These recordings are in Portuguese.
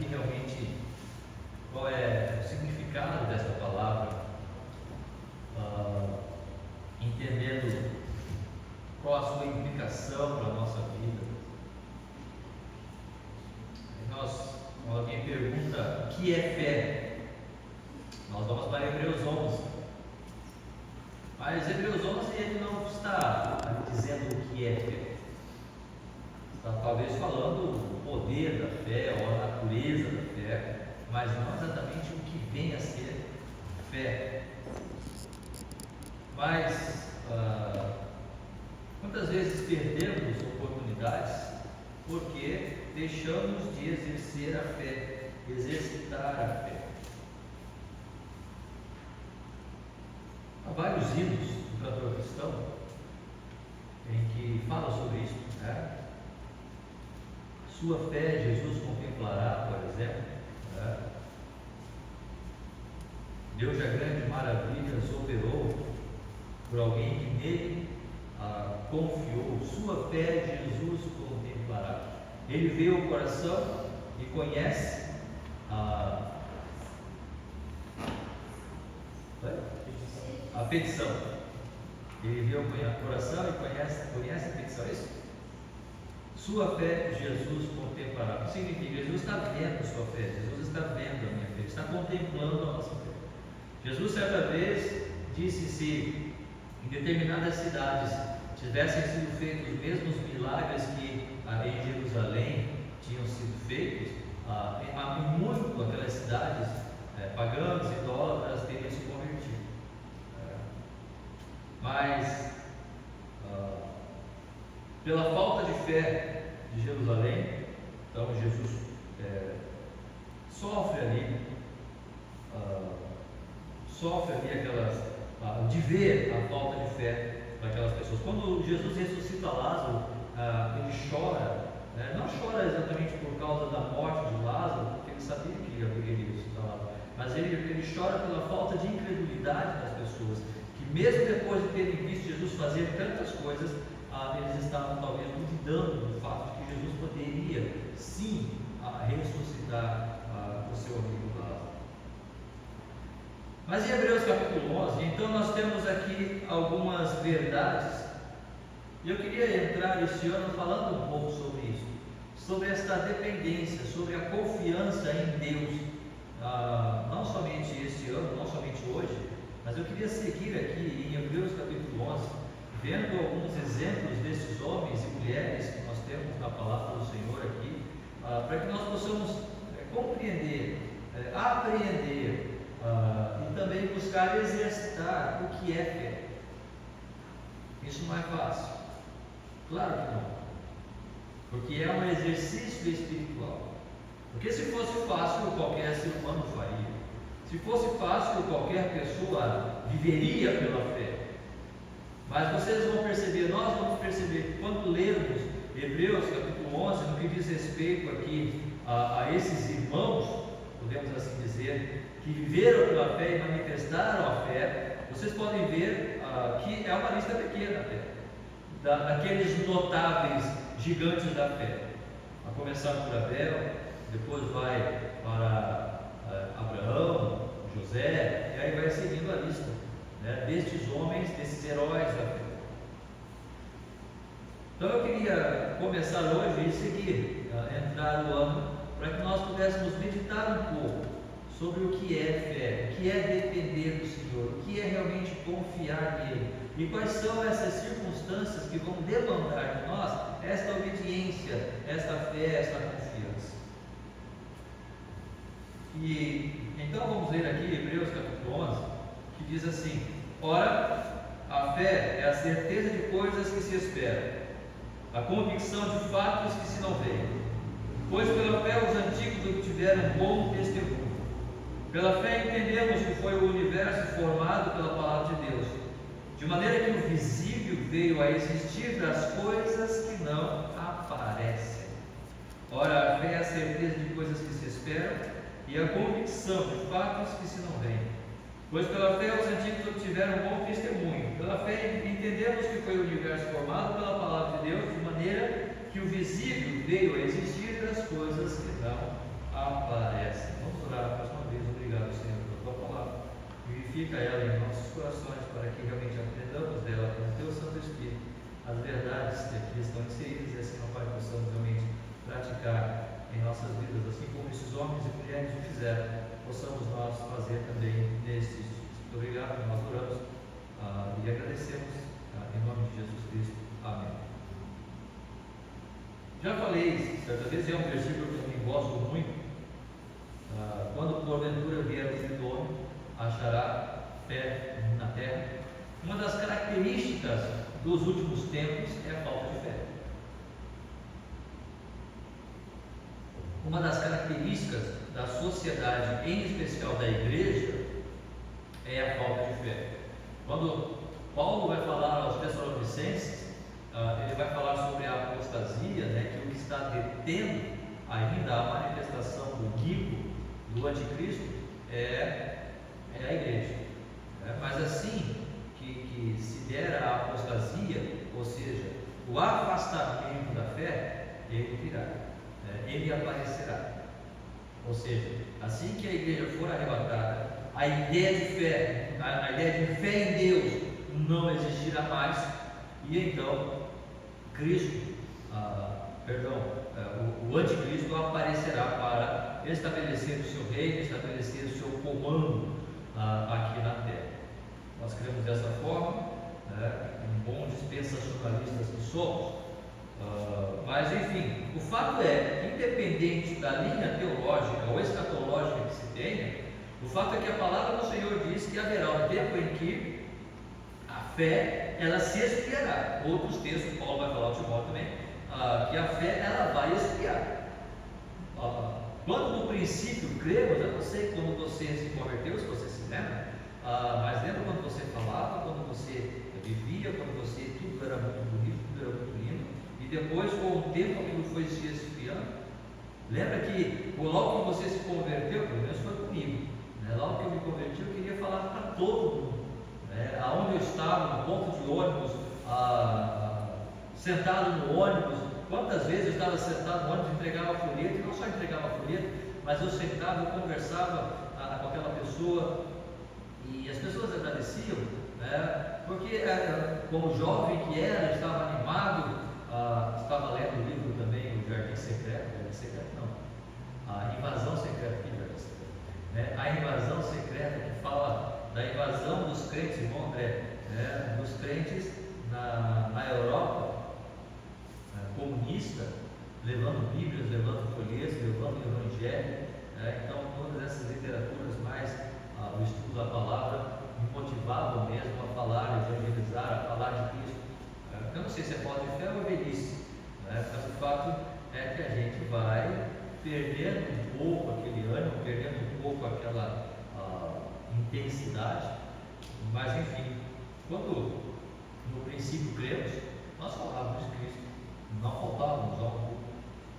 que realmente qual é o significado dessa palavra, entendendo qual a sua implicação para a nossa vida. Quando alguém pergunta o que é fé, nós vamos para Hebreus 11. Mas Hebreus 11 ele não está dizendo o que é fé. Está talvez falando o poder da fé ou a natureza da fé, mas não exatamente o que vem a ser fé. Mas quantas vezes perdemos oportunidades porque deixamos de exercer a fé, exercitar a fé? Há vários hinos do cantor cristão em que fala sobre isso, né? Sua fé Jesus contemplará, por exemplo, né? Deus já grande maravilhas operou por alguém que nele confiou. Sua fé Jesus contemplará. Ele vê o coração e conhece a petição. Ele vê o coração e conhece a petição. É isso? Sua fé Jesus contemplará. O que significa? Jesus está vendo a sua fé. Jesus está vendo a minha fé. Está contemplando a nossa fé. Jesus certa vez disse: se em determinadas cidades tivessem sido feitos os mesmos milagres que em Jerusalém tinham sido feitos, em muito aquelas cidades pagãs e idólatras teriam se convertido. Mas pela falta de fé de Jerusalém, então Jesus sofre ali de ver a falta de fé daquelas pessoas. Quando Jesus ressuscita Lázaro, ele chora, não chora exatamente por causa da morte de Lázaro, porque ele sabia que ele ressuscitar Lázaro, mas ele chora pela falta de incredulidade das pessoas, que mesmo depois de terem visto Jesus fazer tantas coisas, eles estavam talvez duvidando do fato de que Jesus poderia sim ressuscitar o seu amigo Lázaro. Mas em Hebreus capítulo 11, então nós temos aqui algumas verdades, e eu queria entrar esse ano falando um pouco sobre isso, sobre esta dependência, sobre a confiança em Deus, não somente este ano, não somente hoje, mas eu queria seguir aqui em Hebreus capítulo 11, vendo alguns exemplos desses homens e mulheres que nós temos na palavra do Senhor aqui, para que nós possamos compreender, apreender, e também buscar exercitar o que é fé. Isso não é fácil, claro que não, porque é um exercício espiritual. Porque se fosse fácil, qualquer ser humano faria. Se fosse fácil, qualquer pessoa viveria pela fé. Mas vocês vão perceber, nós vamos perceber que quando lermos Hebreus capítulo 11, no que diz respeito aqui a esses irmãos, podemos assim dizer, que viveram pela fé e manifestaram a fé, vocês podem ver que é uma lista pequena até, daqueles notáveis gigantes da fé, a começar por Abel, depois vai para Abraão, José, e aí vai seguindo a lista, né, destes homens, desses heróis da fé. Então eu queria começar hoje e seguir, entrar no ano, para que nós pudéssemos meditar um pouco sobre o que é fé, o que é depender do Senhor, o que é realmente confiar nele, e quais são essas circunstâncias que vão demandar de nós esta obediência, esta fé, esta confiança. E então vamos ler aqui Hebreus capítulo 11, que diz assim: ora, a fé é a certeza de coisas que se esperam, a convicção de fatos que se não veem, pois pela fé os antigos obtiveram bom testemunho. Pela fé entendemos que foi o universo formado pela palavra de Deus, de maneira que o visível veio a existir das coisas que não aparecem. Ora, a fé é a certeza de coisas que se esperam e a convicção de fatos que se não veem. Pois pela fé os antigos obtiveram bom testemunho. Pela fé entendemos que foi o universo formado pela palavra de Deus, de maneira que o visível veio a existir das coisas que não aparecem. Vivifica ela em nossos corações para que realmente aprendamos dela, com o Teu Santo Espírito, as verdades que aqui estão inseridas e assim, ó Pai, possamos realmente praticar em nossas vidas, assim como esses homens e mulheres o fizeram, possamos nós fazer também nestes dias. Muito obrigado, nós oramos e agradecemos em nome de Jesus Cristo. Amém. Já falei, certa vez, é um versículo que eu também gosto muito. Quando porventura vier o Filho do Homem, achará fé na terra. Uma das características dos últimos tempos é a falta de fé. Uma das características da sociedade, em especial da igreja, é a falta de fé. Quando Paulo vai falar aos Tessalonicenses, ele vai falar sobre a apostasia, né, que o que está detendo ainda a manifestação do guigo, do anticristo, é a igreja. Mas assim que se der a apostasia, ou seja, o afastamento da fé, ele virá, ele aparecerá. Ou seja, assim que a igreja for arrebatada, a ideia de fé, a ideia de fé em Deus não existirá mais, e então Cristo, o anticristo aparecerá para estabelecer o seu reino, estabelecer o seu comando aqui na terra. Nós cremos dessa forma, bons dispensacionalistas que somos, mas enfim, o fato é, independente da linha teológica ou escatológica que se tenha, o fato é que a palavra do Senhor diz que haverá um tempo em que a fé, ela se esfriará. Outros textos, Paulo vai falar ao Timóteo também, que a fé, ela vai esfriar. Quando no princípio cremos, eu não sei quando você se converteu, se você se lembra, mas lembra quando você falava, quando você vivia, quando você, tudo era muito bonito, tudo era muito lindo, e depois com o tempo aquilo foi se esfriando. Lembra que logo que você se converteu, pelo menos foi comigo, né? Logo que eu me converti, eu queria falar para todo mundo, aonde eu estava, no ponto de ônibus, sentado no ônibus. Quantas vezes eu estava sentado no ônibus, entregava folheto, e não só entregava folheto, mas eu sentava, eu conversava com aquela pessoa, e as pessoas agradeciam, porque como jovem que era, estava animado, estava lendo o livro também, O Jardim Secreto, a Invasão Secreta, a Invasão Secreta, que fala da invasão dos crentes, irmão André, dos crentes na Europa comunista, levando Bíblias, levando folhetos, levando o Evangelho. Então todas essas literaturas mais o estudo da palavra me motivavam mesmo a falar, a evangelizar, a falar de Cristo. Eu não sei se é falta de fé ou velhice, mas o fato é que a gente vai perdendo um pouco aquele ânimo, perdendo um pouco aquela intensidade, mas enfim, quando no princípio cremos, nós falávamos de Cristo, não faltávamos ao culto,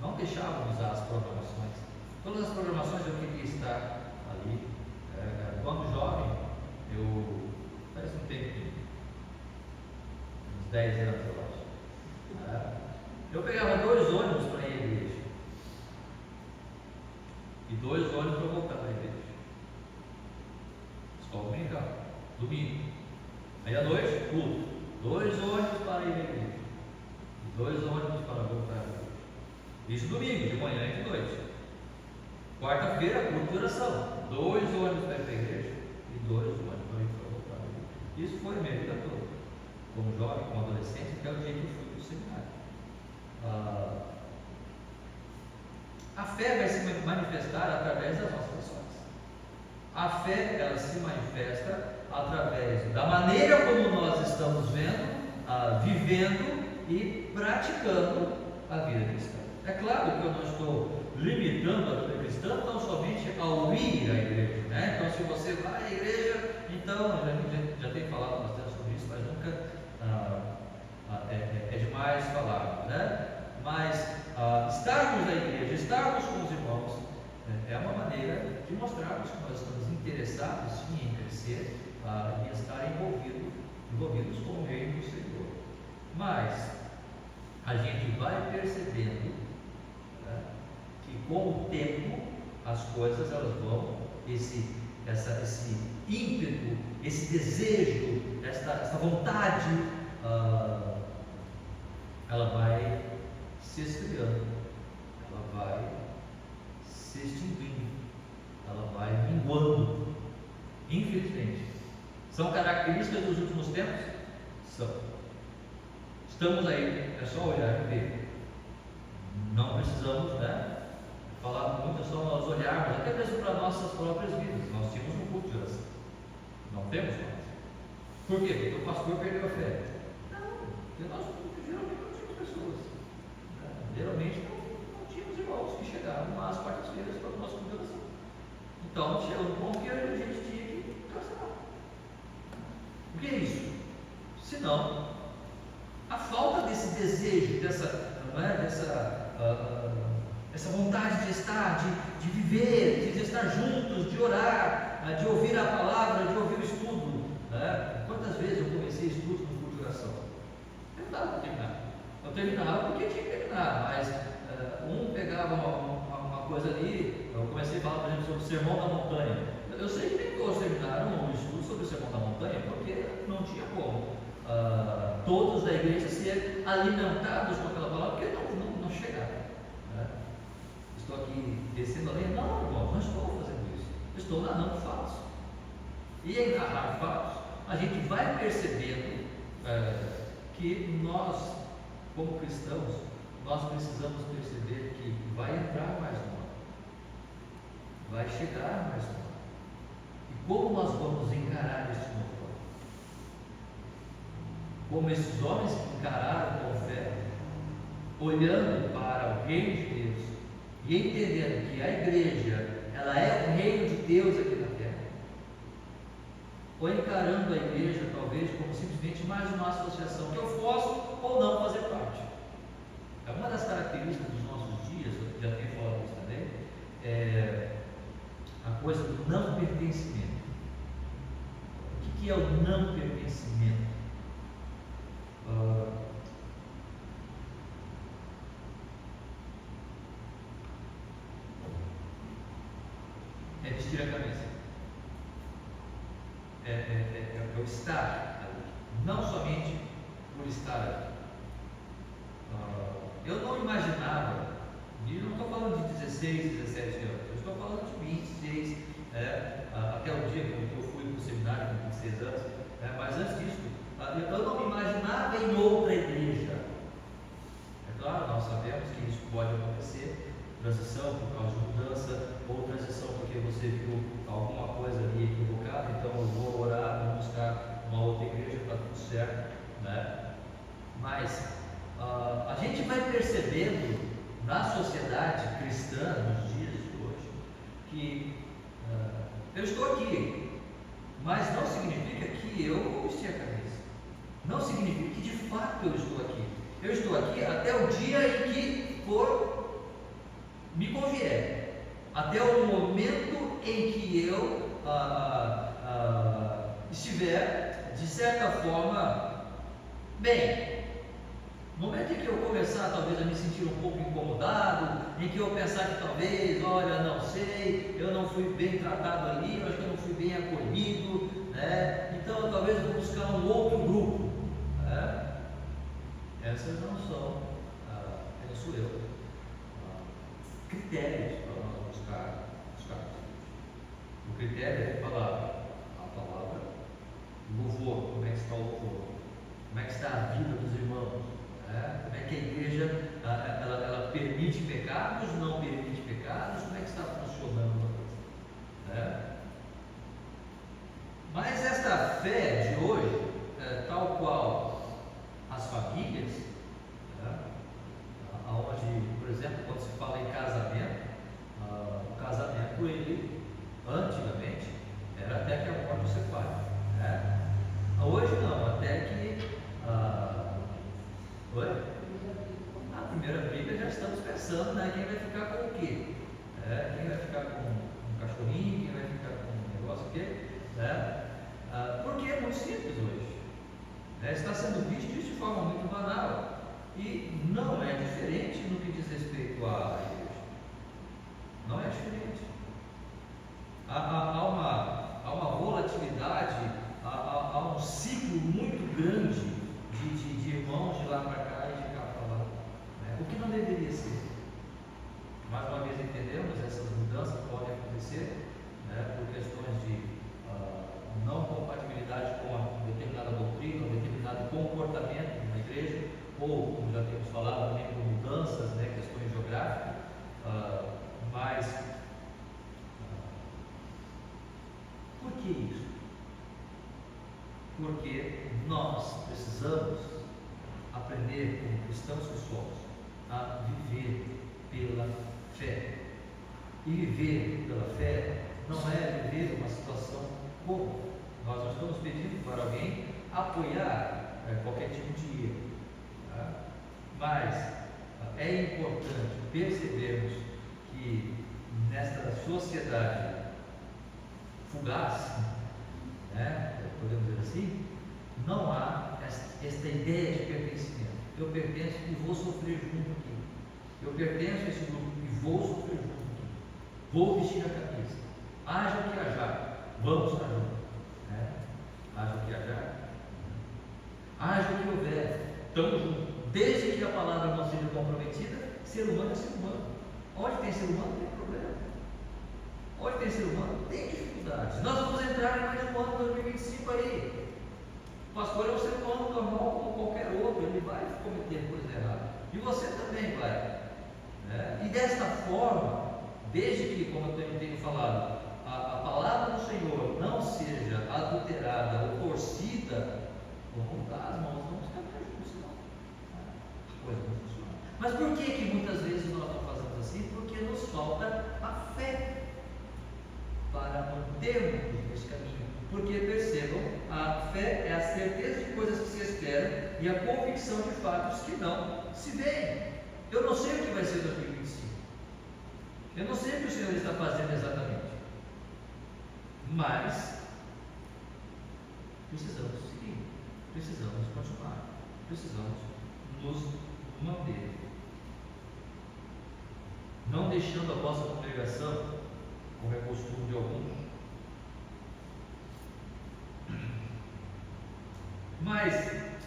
não deixávamos as programações. Todas as programações eu queria estar ali. Quando jovem, faz um tempinho, uns 10 anos eu acho, eu pegava 2 ônibus para ir à igreja e 2 ônibus para voltar para a igreja. Escola dominical, domingo, aí à noite, culto, 2 ônibus para ir à igreja e 2 ônibus para voltar à igreja. Isso domingo, de manhã e de noite. Quarta-feira, culto de oração, 2 ônibus para ir para a igreja e 2 ônibus para ir para voltar à igreja. Isso foi a minha vida toda, como jovem, como adolescente, até o dia que eu fui para o seminário. A fé vai se manifestar através das nossas ações. A fé, ela se manifesta através da maneira como nós estamos vivendo e praticando a vida cristã. É claro que eu não estou limitando a vida cristã tão somente ao ir à igreja, Então, se você vai à igreja, então, a gente já tem falado bastante sobre isso, mas nunca é demais falar, Mas estarmos na igreja, estarmos com os irmãos, é uma maneira de mostrarmos que nós estamos interessados sim em crescer e estar envolvidos com o reino do Senhor. Mas a gente vai percebendo que com o tempo as coisas elas vão, esse esse ímpeto, esse desejo, essa vontade, ela vai se esfriando, ela vai se extinguindo, ela vai minguando. Infelizmente, são características dos últimos tempos? São. Estamos aí, é só olhar e ver. Não precisamos, falar muito, é só nós olharmos, até mesmo para nossas próprias vidas. Nós tínhamos um culto de oração, não temos mais. Por quê? Porque o pastor perdeu a fé. Não, porque nós geralmente não tínhamos pessoas. Geralmente não tínhamos irmãos que chegavam às quartas-feiras para o nosso culto de oração. Então chegou um ponto que a gente tinha que cancelar. O que é isso? Senão, a falta desse desejo, essa vontade de estar, de viver, de estar juntos, de orar, de ouvir a palavra, de ouvir o estudo. Quantas vezes eu comecei estudos no culto de oração? Eu não dava para terminar. Eu terminava porque tinha que terminar, mas um pegava uma coisa ali. Eu comecei a falar, por exemplo, sobre o Sermão da Montanha. Eu sei que nem todos terminaram um estudo sobre o Sermão da Montanha, porque não tinha como todos da igreja ser alimentados com aquela palavra, porque não chegaram. Estou aqui descendo a lenha? Não, irmão, não estou fazendo isso. Estou narrando fatos. E em narrar fatos, a gente vai percebendo que nós, como cristãos, nós precisamos perceber que vai entrar mais um ano, vai chegar mais um ano. E como nós vamos encarar este novo ano? Como esses homens encararam com fé, olhando para o reino de Deus e entendendo que a igreja, ela é o reino de Deus aqui na terra, ou encarando a igreja talvez como simplesmente mais uma associação que eu posso ou não fazer parte. É uma das características dos nossos dias, eu já tenho falado isso também, é a coisa do não pertencimento. O que é o não pertencimento? É vestir a camisa, é o estar ali, não somente por estar ali. Eu não imaginava, e não estou falando de 16, 17 anos, eu estou falando de 26, até o dia que eu fui para o seminário com 26 anos, mas antes disso, eu não me imaginava em outra igreja. É claro, nós sabemos que isso pode acontecer, transição por causa de mudança, ou transição porque você viu alguma coisa ali equivocada, então eu vou orar, vou buscar uma outra igreja para tudo certo, Mas a gente vai percebendo na sociedade cristã, nos dias de hoje, que eu estou aqui, mas não significa que eu vou vestir a camisa. Não significa que de fato eu estou aqui. Eu estou aqui até o dia em que for me convier, até o momento em que eu estiver, de certa forma, bem. No momento em que eu começar talvez a me sentir um pouco incomodado, em que eu pensar que talvez, olha, não sei, eu não fui bem tratado ali, eu acho que eu não fui bem acolhido, então talvez eu vou buscar um outro grupo. Essas não são, penso eu, critérios para nós buscar. O critério é falar a palavra, o louvor, como é que está o louvor, como é que está a vida dos irmãos, como é que a igreja ela permite pecados, não permite pecados, como é que está funcionando a coisa. Mas esta fé de hoje, tal qual as famílias, onde, por exemplo, quando se fala em casamento, o casamento, ele, antigamente, era até que a morte separe. Hoje não, até que a primeira briga já estamos pensando, quem vai ficar com o quê? Quem vai ficar com um cachorrinho, quem vai ficar com um negócio aqui, porque é muito simples hoje. Está sendo visto isso de forma muito banal e não é diferente no que diz respeito à igreja. Não é diferente. Há porque nós precisamos aprender, como cristãos que somos, a viver pela fé. E viver pela fé não é viver uma situação comum. Nós não estamos pedindo para alguém apoiar qualquer tipo de erro, tá? Mas é importante percebermos que nesta sociedade fugaz, né, podemos dizer assim, não há esta ideia de pertencimento. Eu pertenço e vou sofrer junto aqui. Eu pertenço a esse grupo e vou sofrer junto aqui. Vou vestir a camisa. Haja o que hajar, vamos estar juntos. Né? Haja o que hajar, haja o que houver, estamos juntos. Desde que a palavra não seja comprometida, ser humano é ser humano. Onde tem ser humano, tem problema. Onde tem ser humano, tem dificuldades. Nós vamos entrar em mais um ano de 2025 aí. O pastor é um ser humano normal como qualquer outro, ele vai cometer coisa errada. E você também vai. Né? E desta forma, desde que, como eu tenho falado, a palavra do Senhor não seja adulterada ou torcida, vamos dar as mãos, vamos caminhar juntos, não. A coisa não funciona. Mas por que muitas vezes nós não fazemos assim? Porque nos falta a fé para mantermos esse caminho. Porque percebam, a fé é a certeza de coisas que se esperam e a convicção de fatos que não se veem. Eu não sei o que vai ser 2025. Eu não sei o que o Senhor está fazendo exatamente. Mas precisamos seguir, precisamos continuar, precisamos nos manter. Não deixando a vossa congregação, como é costume de alguns. Mas,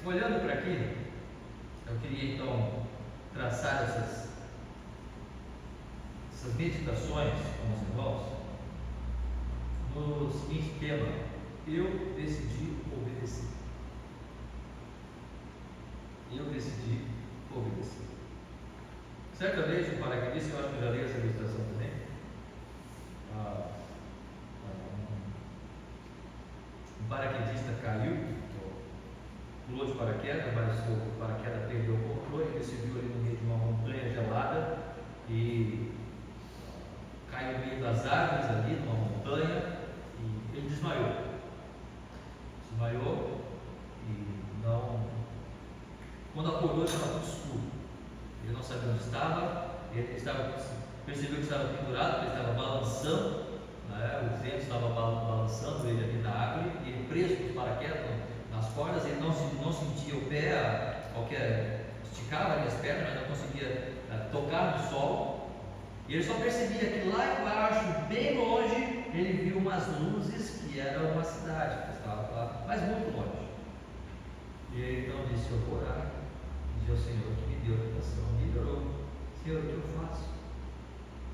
olhando para aqui, eu queria então traçar essas meditações com os irmãos no seguinte tema: eu decidi obedecer. Eu decidi obedecer. Certa vez, um paraquedista, eu acho que eu já li essa meditação também, um paraquedista caiu, pulou de paraquedas, mas o paraquedas perdeu o controle, ele se viu ali no meio de uma montanha gelada e caiu no meio das árvores ali, numa montanha, e ele desmaiou. Desmaiou e não. Quando acordou, estava tudo escuro. Ele não sabia onde estava, percebeu que estava pendurado, porque ele estava balançando, né? O vento estava balançando ele ali na árvore, e ele preso com os paraquedas nas cordas, ele não sentia o pé, esticava ali as pernas, mas não conseguia tocar no solo. E ele só percebia que lá embaixo, bem longe, ele viu umas luzes que era uma cidade, que estava lá, mas muito longe. E ele então disse: eu vou orar, e ao Senhor que me deu a orientação, me orou: Senhor, o que eu faço?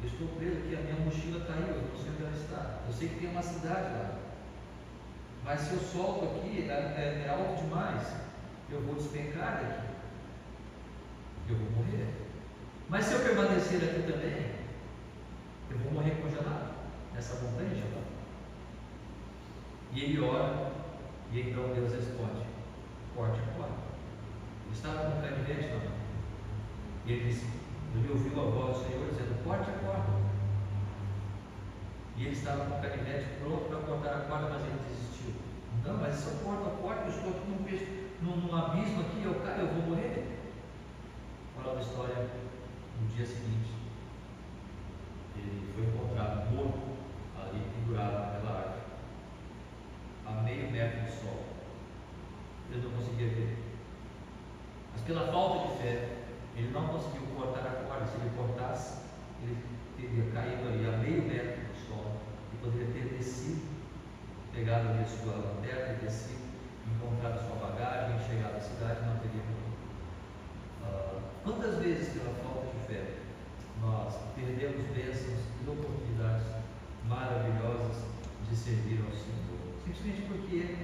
Eu estou preso aqui, a minha mochila caiu, eu não sei onde ela está. Eu sei que tem uma cidade lá, mas se eu solto aqui, é alto demais, eu vou despencar daqui, eu vou morrer. Mas se eu permanecer aqui também, eu vou morrer congelado nessa montanha gelada. E ele ora, e então Deus responde: corte a corda. Ele estava com o canivete na mão. E ele disse: ele ouviu a voz do Senhor dizendo: corte a corda. E ele estava com o canivete pronto para cortar a corda, mas ele desistiu. Não, mas se eu corto a corda, eu estou aqui num abismo aqui, eu caio, eu vou morrer. Moral da história: no dia seguinte, ele foi encontrado morto ali, pendurado naquela árvore, a meio metro do sol. Ele não conseguia ver, mas pela falta de fé, ele não conseguiu cortar a corda. Se ele cortasse, ele teria caído ali a meio metro do sol e poderia ter descido, pegado ali a sua lanterna e descido, encontrado a sua bagagem, chegado à cidade e não teria morrido. Quantas vezes, pela falta de fé, nós perdemos bênçãos e oportunidades maravilhosas de servir ao Senhor, simplesmente porque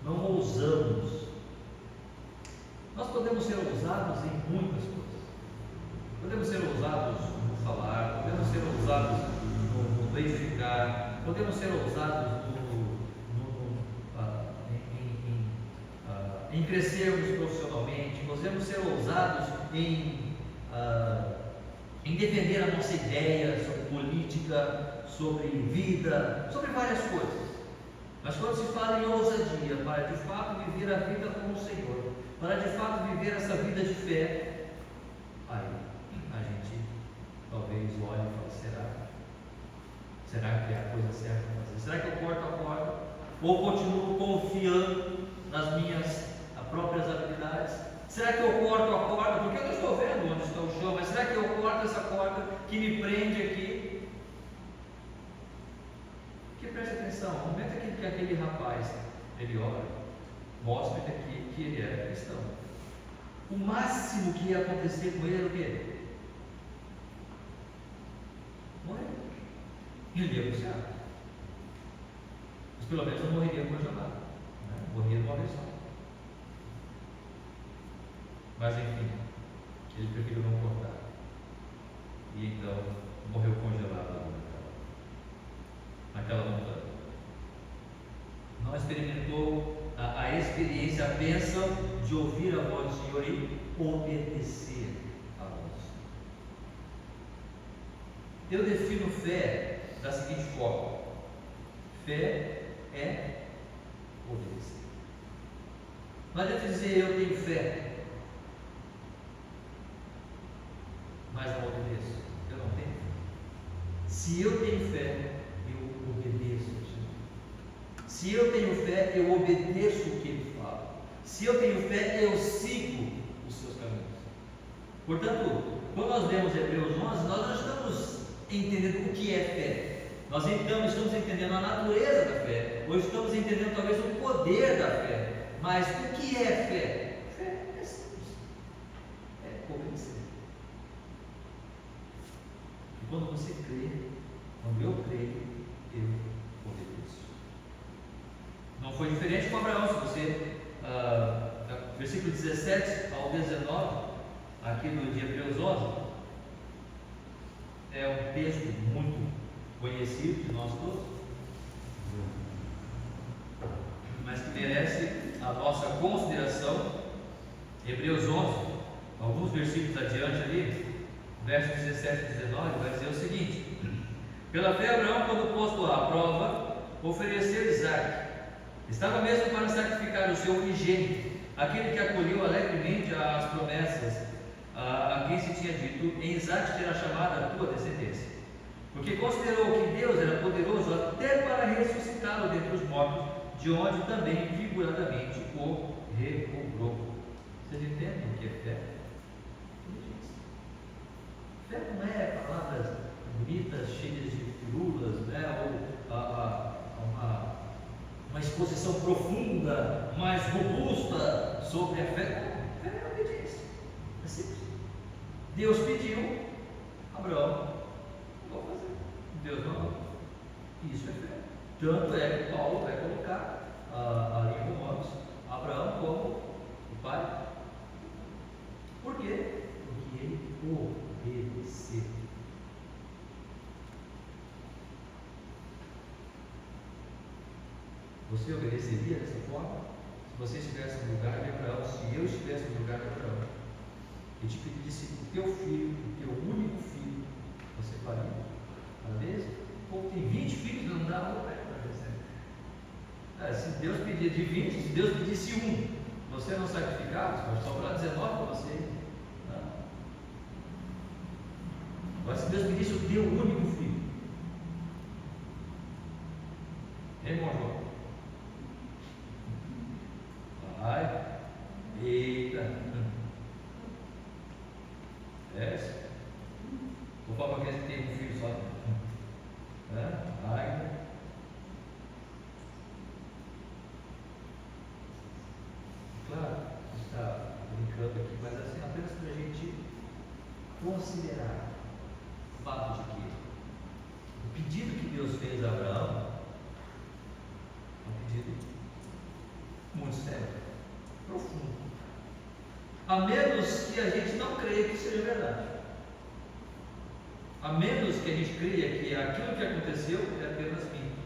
não ousamos. Nós podemos ser ousados em muitas coisas. Podemos ser ousados no falar, podemos ser ousados no edificar, podemos ser ousados no em crescermos profissionalmente, nós devemos ser ousados em defender a nossa ideia sobre política, sobre vida, sobre várias coisas. Mas quando se fala em ousadia, para de fato viver a vida com o Senhor, para de fato viver essa vida de fé, aí a gente talvez olhe e fale: será que é a coisa certa a fazer? Será que eu corto a corda? Ou continuo confiando nas minhas próprias habilidades? Será que eu corto a corda? Porque eu não estou vendo onde está o chão, mas será que eu corto essa corda que me prende aqui? Porque preste atenção, no momento que aquele rapaz ele ora, mostra aqui que ele era cristão. O máximo que ia acontecer com ele era o quê? Morrer. Ele ia para o céu. Mas pelo menos não morreria congelado, né? Morria de uma vez só. Mas enfim, ele preferiu não cortar. E então morreu congelado naquela montanha. Não experimentou a experiência, a bênção de ouvir a voz do Senhor e obedecer a voz. Eu defino fé da seguinte forma: fé é obedecer. Não adianta dizer eu tenho fé, mas não obedeço. Eu não tenho fé. Se eu tenho fé, eu obedeço ao Senhor. Se eu tenho fé, eu obedeço o que Ele fala. Se eu tenho fé, eu sigo os seus caminhos. Portanto, quando nós lemos Hebreus 11, nós não estamos entendendo o que é fé. Nós então estamos entendendo a natureza da fé, ou estamos entendendo talvez o poder da fé. Mas o que é fé? Fé é simples, é obedecer. E quando você crê, quando eu creio, eu obedeço. Não foi diferente com Abraão. Se você, versículo 17 ao 19, aqui do de Hebreus 11, é um texto muito conhecido de nós todos, mas que merece a nossa consideração. Hebreus 11, alguns versículos adiante ali, versos 17 e 19, vai dizer o seguinte: pela fé Abraão, quando posto à prova, ofereceu Isaque. Estava mesmo para sacrificar o seu unigênito, aquele que acolheu alegremente as promessas, a quem se tinha dito: em Isaque será chamada a tua descendência. Porque considerou que Deus era poderoso até para ressuscitá-lo dentre os mortos, de onde também figuradamente o recobrou. Vocês entendem o que é fé? Fé não é palavras bonitas, cheias de firulas, né? Ou uma exposição profunda, mais robusta sobre a fé. Fé é obediência. É simples. Deus pediu, Abraão, vou fazer. Deus não. Isso é fé. Tanto é que Paulo vai colocar ali em Romanos Abraão como o pai. Por quê? Porque ele obedeceu. Você obedeceria dessa forma? Se você estivesse no lugar de Abraão, se eu estivesse no lugar de Abraão, e te pedisse o teu filho, o teu único filho, você faria? Às vezes, o povo tem 20 filhos, não dá uma para você. Se Deus pedir de 20, se Deus pedisse um, você não sacrificava, vai sobrar 19 para você. Não. Agora, se Deus pedisse o teu único filho, irmão João, vai, eita, desce. Vou falar para aqueles que tem um filho só. Vai. Claro, a gente está brincando aqui, mas assim, apenas para a gente considerar o fato de que o pedido que Deus fez a Abraão é um pedido muito sério, profundo. A menos que a gente não creia que seja verdade. A menos que a gente creia que aquilo que aconteceu é apenas mito.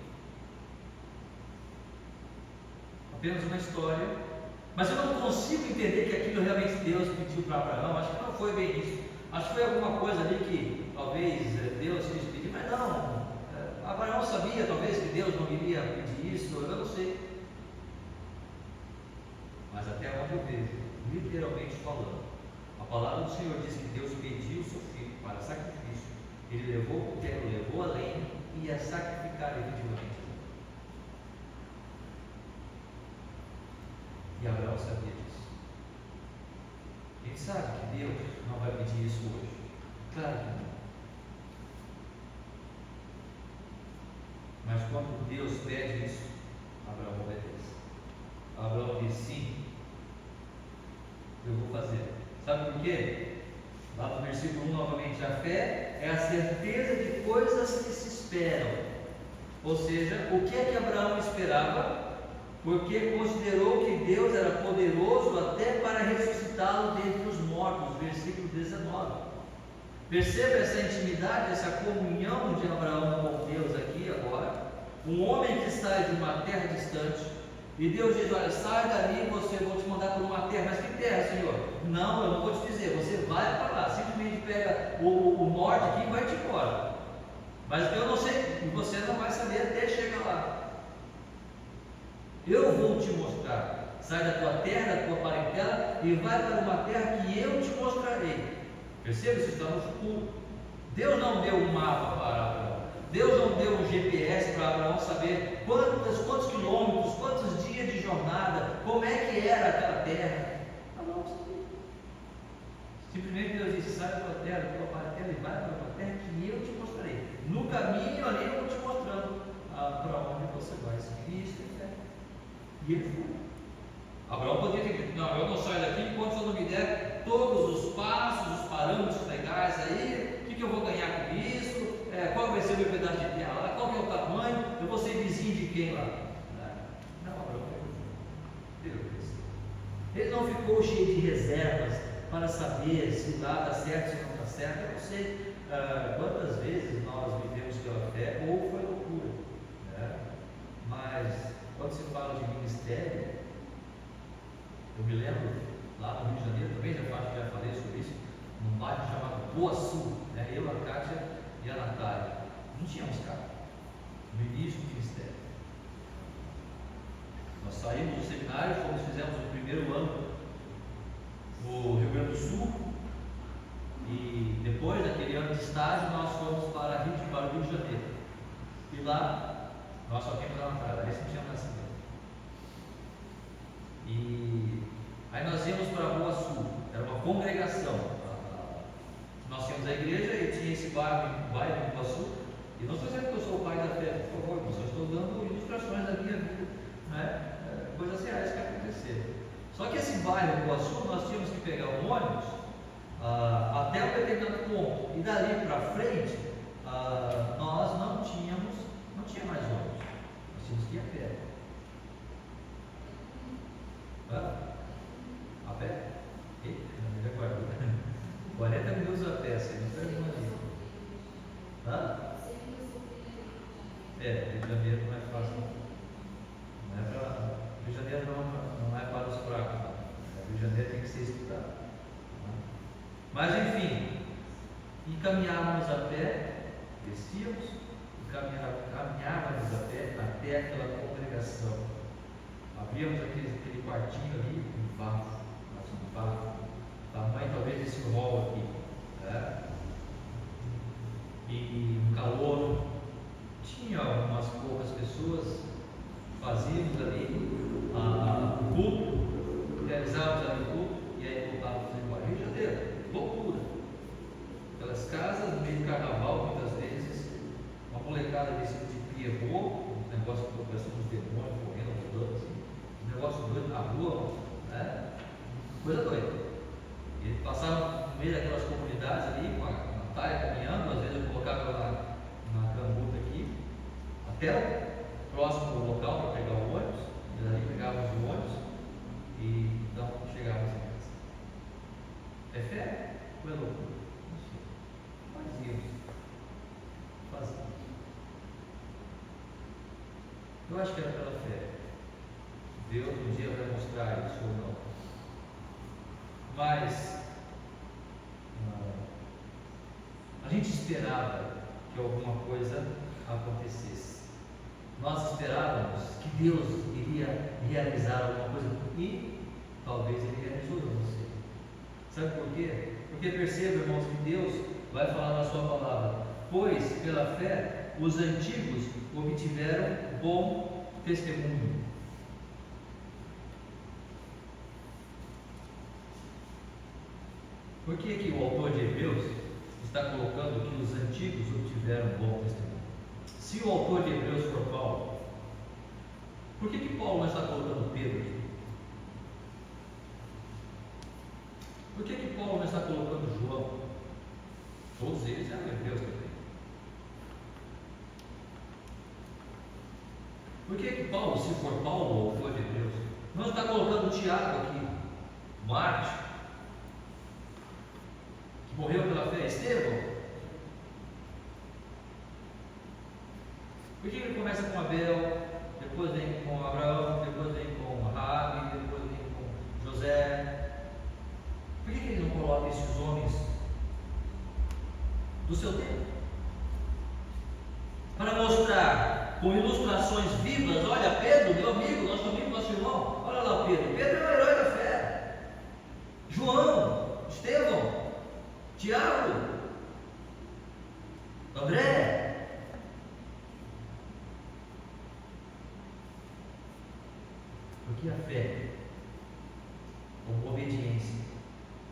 Apenas uma história Mas eu não consigo entender que aquilo realmente Deus pediu para Abraão. Acho que não foi bem isso. Acho que foi alguma coisa ali que talvez Deus quis pedir, mas não. Abraão sabia talvez que Deus não iria pedir isso, eu não sei. Mas até onde eu vejo, literalmente falando, a palavra do Senhor diz que Deus pediu o seu filho para sacrifício. Ele levou o cutelo, levou a lenha e ia sacrificar efetivamente. E Abraão sabia disso. Ele sabe que Deus não vai pedir isso hoje. Claro que não. Mas quando Deus pede isso, Abraão obedece. Abraão diz sim, eu vou fazer. Sabe por quê? Lá no versículo 1 novamente, a fé é a certeza de coisas que se esperam. Ou seja, o que é que Abraão esperava? Porque considerou que Deus era poderoso até para ressuscitá-lo dentre os mortos, versículo 19. Perceba essa intimidade, essa comunhão de Abraão com Deus aqui agora. Um homem que sai de uma terra distante, e Deus diz: olha, sai dali, vou te mandar para uma terra. Mas que terra, Senhor? Não, eu não vou te dizer, você vai para lá, simplesmente pega o norte aqui e vai-te embora. Mas eu não sei, e você não vai saber até chegar lá. Eu vou te mostrar. Sai da tua terra, da tua parentela, e vai para uma terra que eu te mostrarei. Perceba, isso está no futuro. Deus não deu um mapa para Abraão. Deus não deu um GPS para Abraão saber quantos quilômetros, quantos dias de jornada, como é que era aquela terra. Abraão sabia. Simplesmente Deus disse: sai da tua terra, da tua parentela, e vai para uma terra que eu te mostrarei. No caminho ali eu vou te mostrando para onde você vai. Isso é fé. E ele foi. Abraão podia ter dito: não, eu não saio daqui enquanto o Senhor não me der todos os passos, os parâmetros legais aí, o que eu vou ganhar com isso, qual vai ser o meu pedaço de terra lá, qual que é o tamanho, eu vou ser vizinho de quem lá. Não, Abraão foi. Ele não ficou cheio de reservas para saber se lá está certo, se não está certo. Eu não sei quantas vezes nós vivemos pela fé, ou foi loucura, né? Mas quando se fala de ministério, eu me lembro, lá no Rio de Janeiro, também já falei sobre isso, num bairro chamado Boa Sul, né? Eu, a Kátia e a Natália, não tínhamos carro, no início do ministério. Nós saímos do seminário, fizemos o primeiro ano no Rio Grande do Sul, e depois daquele ano de estágio, nós fomos para o Rio de Janeiro, e lá, nós só tínhamos a Natália, aí não tinha mais ninguém. E aí nós íamos para a Boa Sul, era uma congregação. Nós tínhamos a igreja e tinha esse bairro de Boa Sul. E não estou dizendo que eu sou o pai da fé, por favor, eu só estou dando ilustrações da minha vida, né? Coisas reais que aconteceram. Só que esse bairro Boa Sul, nós tínhamos que pegar um ônibus até um determinado ponto. E dali para frente, nós não tinha mais ônibus. Nós tínhamos que ir a pé. A pé? Eita, não me recordo. 40 minutos a pé, você não perde uma vida. Rio de Janeiro não é fácil. Não é para. Rio de Janeiro não é para os fracos. Rio de Janeiro tem que ser estudado. Mas enfim, e caminhávamos a pé, descíamos e caminhávamos a pé até aquela congregação. Abríamos aquele quartinho ali, um bafo, tamanho talvez desse hall aqui, né? E um calor, tinha umas poucas pessoas, fazíamos ali o culto, realizávamos ali o culto, e aí voltávamos embora. Rio de Janeiro, loucura, pelas casas, no meio do carnaval, muitas vezes, uma molecada vestida de pierrot, um negócio que parecia uns demônios correndo, rodando assim. Negócio doido na rua, né? Coisa doida. E passava no meio daquelas comunidades ali, com a Natália caminhando, às vezes eu colocava na cambuta aqui, até o próximo local para pegar o ônibus, e daí pegávamos o ônibus, e então chegávamos em casa. É fé? Ou é loucura? Não sei. Fazíamos. Eu acho que era pela fé. Deus um dia vai mostrar isso ou não. Mas a gente esperava que alguma coisa acontecesse. Nós esperávamos que Deus iria realizar alguma coisa e talvez Ele realizou, não sei. Sabe por quê? Porque perceba, irmãos, que Deus vai falar na sua palavra: pois pela fé os antigos obtiveram bom testemunho. Por que o autor de Hebreus está colocando que os antigos obtiveram bom testemunho? Se o autor de Hebreus for Paulo, por que Paulo não está colocando Pedro aqui? Por que Paulo não está colocando João? Todos eles eram hebreus também. Por que Paulo, se for Paulo, o autor de Hebreus, não está colocando Tiago aqui? Marte, que morreu pela fé, Estevão? Por que ele começa com Abel, depois vem com Abraão, depois vem com Raabe, depois vem com José? Por que ele não coloca esses homens do seu tempo? Para mostrar com ilustrações vivas: olha, Pedro, meu amigo, nosso amigo, nosso irmão, olha lá Pedro. Pedro é o herói da fé. João, Estevão, Tiago, André. Porque a fé, como obediência,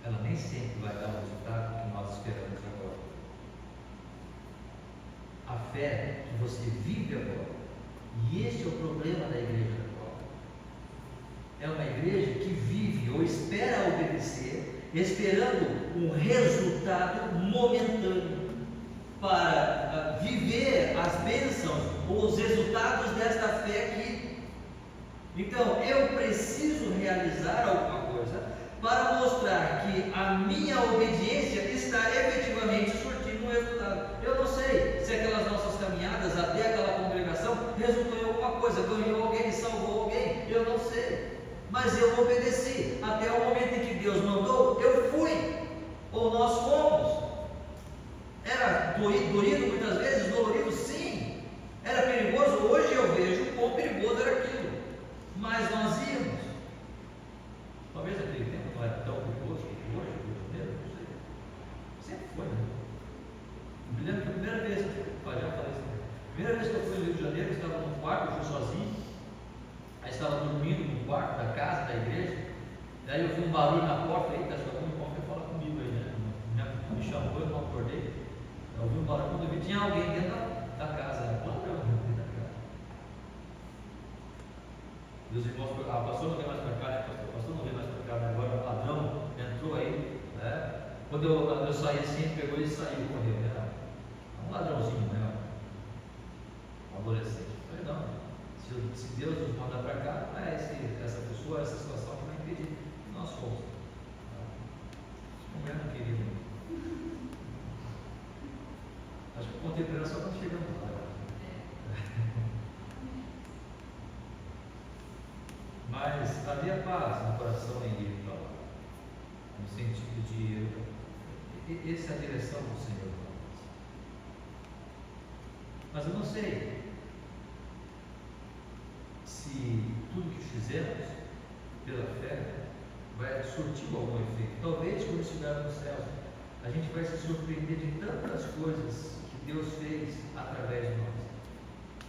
ela nem sempre vai dar o resultado que nós esperamos agora. A fé que você vive agora, e este é o problema da igreja atual, é uma igreja que vive ou espera obedecer, esperando um resultado momentâneo para viver as bênçãos ou os resultados desta fé aqui. Então, eu preciso realizar alguma coisa para mostrar que a minha obediência está efetivamente surtindo um resultado. Eu não sei se aquelas nossas caminhadas até aquela congregação resultou em alguma coisa, ganhou alguém, salvou alguém, eu não sei. Mas eu obedeci. Até o momento em que Deus mandou, eu fui. Ou nós fomos. Era doído muitas vezes, dolorido, sim. Era perigoso, hoje eu vejo quão perigoso era aquilo. Mas nós íamos. Talvez naquele tempo não era tão perigoso como hoje, mesmo, não sei. Sempre foi, né? Eu me lembro que a primeira vez que eu fui no Rio de Janeiro, eu estava num quarto, eu fui sozinho. Aí estava dormindo no quarto da casa, da igreja. Daí eu vi um barulho na porta, eita, acho que algum irmão quer falar comigo aí, né? Me chamou, eu não acordei. Eu ouvi um barulho, quando eu vi, tinha alguém dentro da casa, né? Dentro da casa. E os irmãos, pastor não vem mais para cá, né, pastor não vem mais para cá, né? Agora o ladrão entrou aí, né? Quando eu saí assim, ele pegou e saiu, correu, né? Um ladrãozinho, né? Um adolescente. Eu falei, não, se Deus nos mandar para cá, não é essa pessoa, essa situação que vai impedir que nós fomos. Como é, meu querido? Acho que o contemporâneo só quando chegamos lá. Mas havia paz no coração em ir para lá, no sentido de essa é a direção do Senhor. Mas eu não sei se tudo que fizemos pela fé vai surtir algum efeito. Talvez quando estiver no céu, a gente vai se surpreender de tantas coisas que Deus fez através de nós.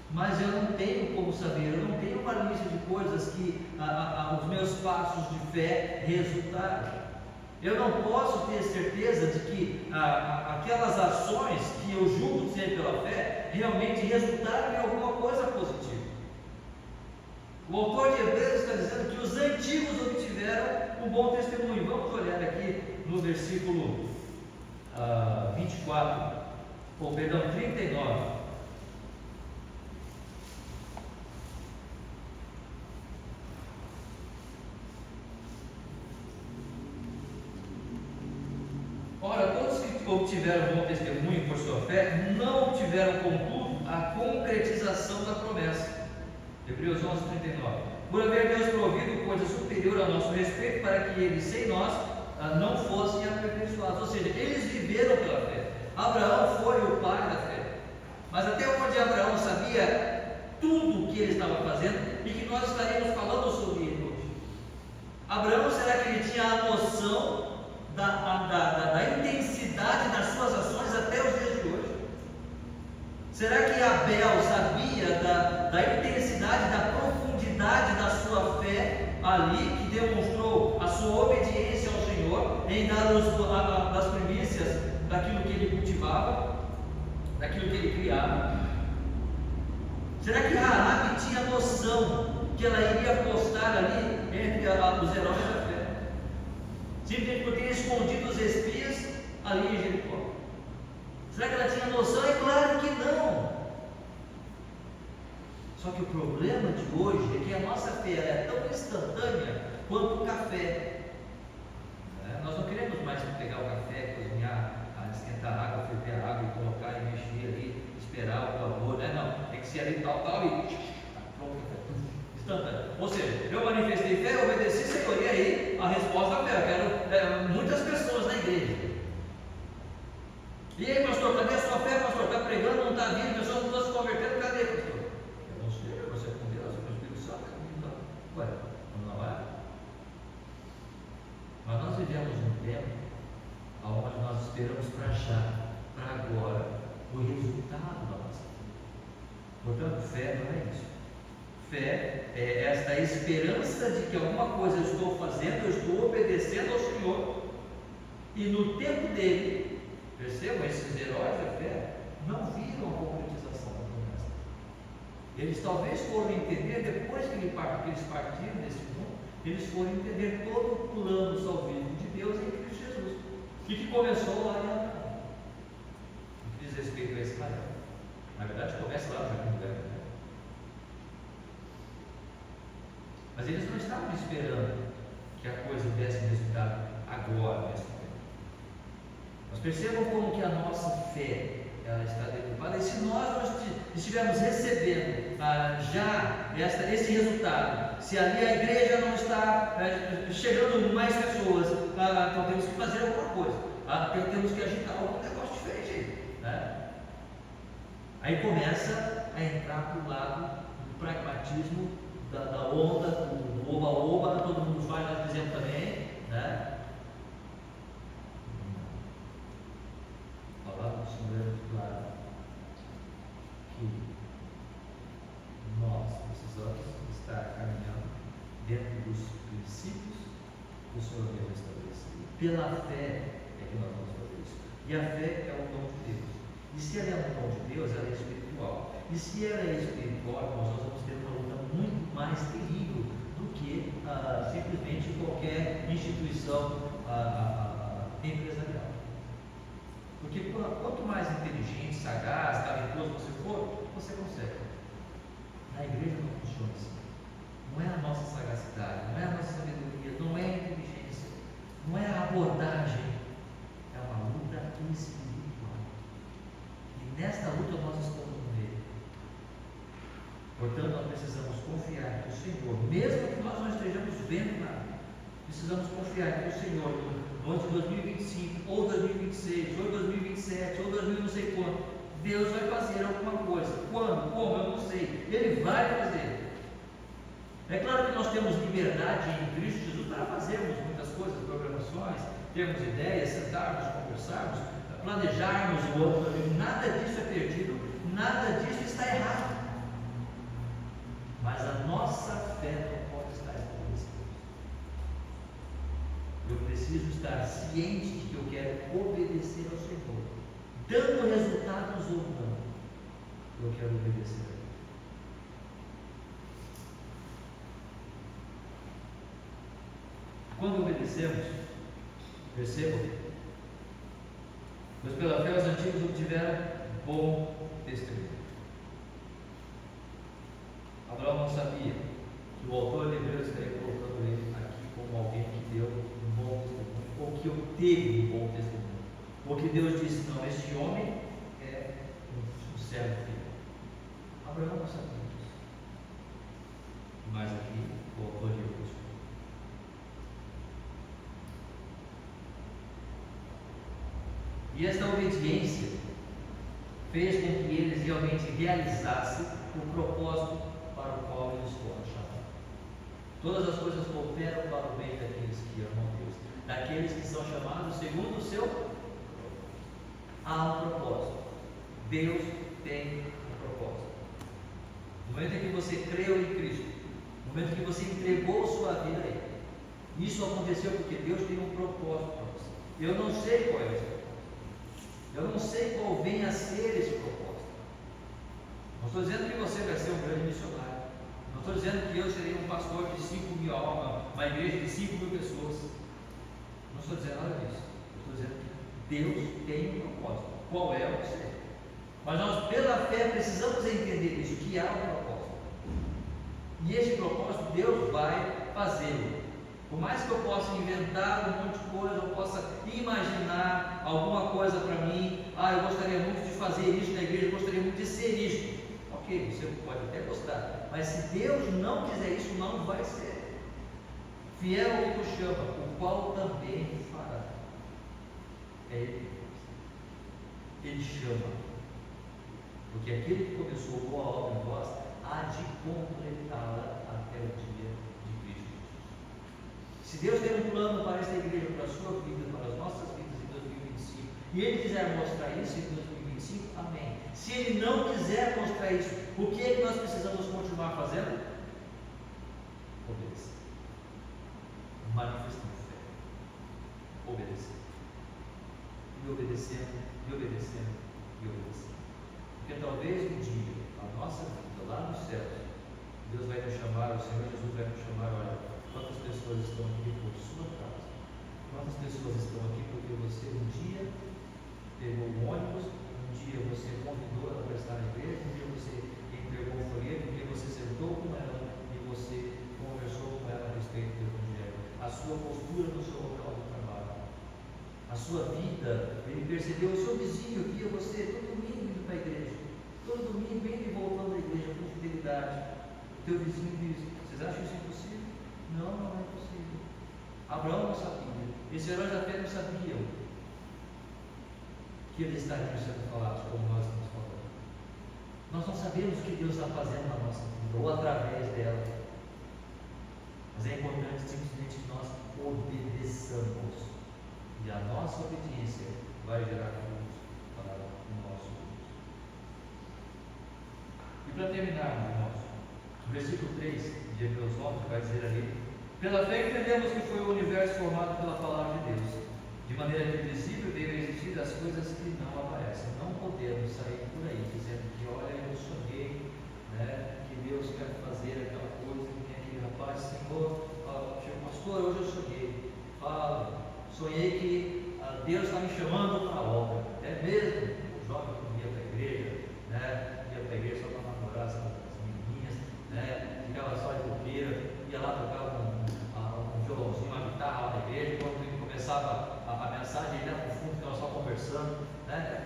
Mas eu não tenho como saber, eu não tenho uma lista de coisas que os meus passos de fé resultaram. Eu não posso ter certeza de que aquelas ações que eu julgo ser pela fé realmente resultaram em alguma coisa positiva. O autor de Hebreus está dizendo que os antigos obtiveram um bom testemunho. Vamos olhar aqui no versículo 39. Ora, todos que obtiveram bom testemunho por sua fé, não obtiveram, contudo, a concretização da promessa. Hebreus 11:39. por haver Deus provido coisa superior ao nosso respeito, para que eles, sem nós, não fossem aperfeiçoados. Ou seja, eles viveram pela fé. Abraão foi o pai da fé. Mas até onde Abraão sabia tudo o que ele estava fazendo e que nós estaremos falando sobre ele hoje. Abraão, será que ele tinha a noção da intensidade das suas ações até os dias de hoje? Será que Abel sabia da intensidade, da profundidade da sua fé ali, que demonstrou a sua obediência ao Senhor em dar das primícias daquilo que ele cultivava, daquilo que ele criava? Será que Raabe tinha noção que ela iria apostar ali entre os heróis da fé, simplesmente por ter escondido os espias ali em Jericó? Será que ela tinha noção? É claro que não. Só que o problema de hoje é que a nossa fé é tão instantânea quanto o café. Nós não queremos mais pegar o café, cozinhar, esquentar a água, ferver a água e colocar e mexer ali, esperar o calor, né? Não, tem que ser ali tal e pronto, instantâneo. Ou seja, eu manifestei fé, obedeci, Senhor, e aí a resposta é fé. Eu quero muitas pessoas na igreja. E aí, pastor, cadê a sua fé, pastor? Está pregando, não está vindo, pessoas não estão se convertendo, cadê, pastor? Eu não sei, você é com Deus, é com o Espírito Santo. Então, ué, não é? Mas nós vivemos um tempo onde nós esperamos para já, para agora, o resultado da nossa fé. Portanto, fé não é isso. Fé é esta esperança de que alguma coisa eu estou fazendo, eu estou obedecendo ao Senhor, e no tempo dele, percebam, esses heróis da fé não viram a concretização da promessa. Eles talvez foram entender, depois que eles partiram desse mundo, eles foram entender todo o plano salvífico de Deus em Cristo Jesus, e que começou lá em Abraão, que diz respeito a Israel. Na verdade, começa lá no Jardim do Éden, né? Mas eles não estavam esperando que a coisa desse resultado agora, nesse momento. Mas percebam como que a nossa fé ela está deturpada. E se nós estivermos recebendo já esse resultado, se ali a igreja não está chegando mais pessoas, então temos que fazer alguma coisa, temos que agitar algum negócio diferente, né? Aí começa a entrar para o lado do pragmatismo, da onda, do oba-oba, todo mundo faz, nós fizemos também, né? A palavra do Senhor é muito clara que nós precisamos estar caminhando dentro dos princípios que o Senhor mesmo estabeleceu. Pela fé é que nós vamos fazer isso. E a fé é um dom de Deus. E se ela é um dom de Deus, ela é espiritual. E se ela é espiritual, nós vamos ter uma luta muito mais terrível do que simplesmente qualquer instituição empresarial. Porque quanto mais inteligente, sagaz, talentoso você for, você consegue. Na igreja não funciona assim. Não é a nossa sagacidade, não é a nossa sabedoria, não é a inteligência, não é a abordagem. É uma luta espiritual. E nesta luta nós estamos no meio. Portanto, nós precisamos confiar que o Senhor, mesmo que nós não estejamos vendo nada, precisamos confiar que o Senhor, no ano de 2025, ou 2026, ou 2027, ou 2000 não sei quanto, Deus vai fazer alguma coisa. Quando? Como? Eu não sei. Ele vai fazer. É claro que nós temos liberdade em Cristo Jesus para fazermos muitas coisas, programações, termos ideias, sentarmos, conversarmos, planejarmos o outro. Nada disso é perdido, nada disso está errado. Mas a nossa fé não pode estar estabelecida. Eu preciso estar ciente de que eu quero obedecer ao Senhor, dando resultados ou não. Eu quero obedecer a Ele. Quando obedecemos, percebam, pois pela fé os antigos obtiveram bom testemunho. Abraão não sabia que o autor de Hebreus estaria colocando ele aqui como alguém que deu um bom testemunho, ou que obteve um bom testemunho. Porque Deus disse: não, este homem é um servo fiel. Abraão não sabia disso. Mas aqui, o autor de hoje. E esta obediência fez com que eles realmente realizassem o propósito para o qual eles foram chamados. Todas as coisas cooperam para o bem daqueles que amam a Deus, daqueles que são chamados segundo o seu. Há um propósito. Deus tem um propósito. No momento em que você creu em Cristo, no momento em que você entregou sua vida a Ele, isso aconteceu porque Deus tem um propósito para você. Eu não sei qual é esse propósito. Eu não sei qual vem a ser esse propósito. Não estou dizendo que você vai ser um grande missionário. Não estou dizendo que eu serei um pastor de 5.000 almas, uma igreja de 5.000 pessoas. Não estou dizendo nada disso. Estou dizendo que Deus tem um propósito. Qual é o seu? Mas nós, pela fé, precisamos entender isso, que há um propósito. E esse propósito Deus vai fazê-lo. Por mais que eu possa inventar um monte de coisa, eu possa imaginar alguma coisa para mim, eu gostaria muito de fazer isso na igreja, eu gostaria muito de ser isso. Ok, você pode até gostar, mas se Deus não quiser isso, não vai ser. Fiel ao que nos chama, o qual também fará. É Ele. Ele chama. Porque aquele que começou boa obra em vós, há de completá-la até o dia de Cristo Jesus. Se Deus tem um plano para esta igreja, para a sua vida, para as nossas vidas em 2025, e Ele quiser mostrar isso em 2025, amém. Se Ele não quiser mostrar isso, o que é que nós precisamos continuar fazendo? Obedecer. Manifestando fé. Obedecer. E obedecendo, e obedecendo, e obedecendo. Porque talvez um dia, a nossa vida lá no céu, Deus vai nos chamar, o Senhor Jesus vai nos chamar, olha, quantas pessoas estão aqui por sua causa? Quantas pessoas estão aqui porque você um dia pegou um ônibus, um dia você convidou ela para estar na igreja, um dia você entregou um folheto, um dia você sentou com ela e você conversou com ela a respeito do Evangelho. A sua postura no seu local de trabalho, a sua vida, ele percebeu, o seu vizinho via você todo domingo indo para a igreja, todo domingo indo e voltando à igreja com fidelidade. O teu vizinho diz: vocês acham isso impossível? Não, não é possível. Abraão não sabia, esses heróis da fé não sabiam que eles estariam sendo falados como nós estamos falando. Nós não sabemos o que Deus está fazendo na nossa vida ou através dela, mas é importante simplesmente que nós obedeçamos, e a nossa obediência vai gerar frutos para o nosso Deus. E para terminar, irmãos, no versículo 3 de Hebreus 11 vai dizer ali: pela fé entendemos que foi o universo formado pela palavra de Deus, de maneira que o visível veio a existir das coisas que não aparecem. Não podemos sair por aí dizendo que, olha, eu sonhei, que Deus quer fazer aquela coisa, que tem aquele rapaz, Senhor, pastor, hoje eu sonhei. Sonhei que Deus está me chamando para a obra. É mesmo? O jovem que ia para a igreja, ia para a igreja só para namorar as menininhas, ficava só de bobeira, ia lá tocar um violãozinho, uma guitarra lá na igreja, quando ele começava a mensagem, ele ia para o fundo, ficava só conversando,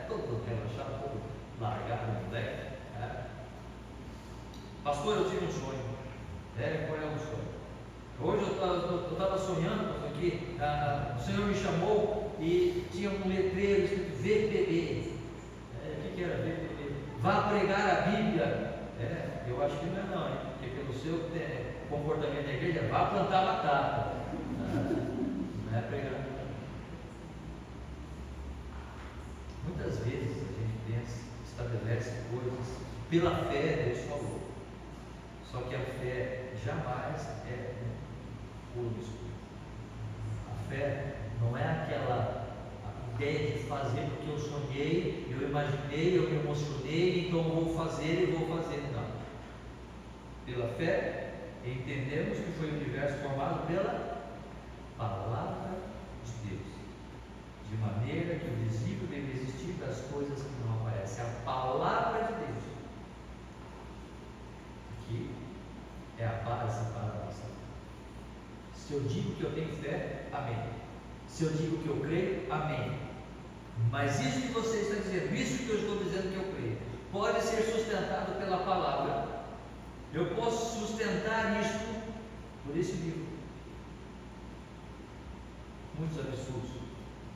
todo relaxado, todo largado, moleque. Pastor, eu tive um sonho. Qual é o sonho? Hoje eu estava sonhando que o Senhor me chamou e tinha um letreiro escrito VPB. O que era VPB? Vá pregar a Bíblia. Eu acho que não é não, hein? Porque pelo seu comportamento na igreja, vá plantar batata. Não é pregar. Muitas vezes a gente pensa, estabelece coisas pela fé, Deus falou. Só que a fé jamais é puro escuro. A fé não é aquela ideia de fazer porque eu sonhei, eu imaginei, eu me emocionei, então vou fazer e vou fazer. Não. Pela fé, entendemos que foi o universo formado pela palavra de Deus, de maneira que o visível deve existir das coisas que não aparecem. A palavra de Deus, que é a base para a nossa vida. Se eu digo que eu tenho fé, amém. Se eu digo que eu creio, amém. Mas isso que você está dizendo, isso que eu estou dizendo que eu creio, pode ser sustentado pela palavra. Eu posso sustentar isto por esse livro. Muitos absurdos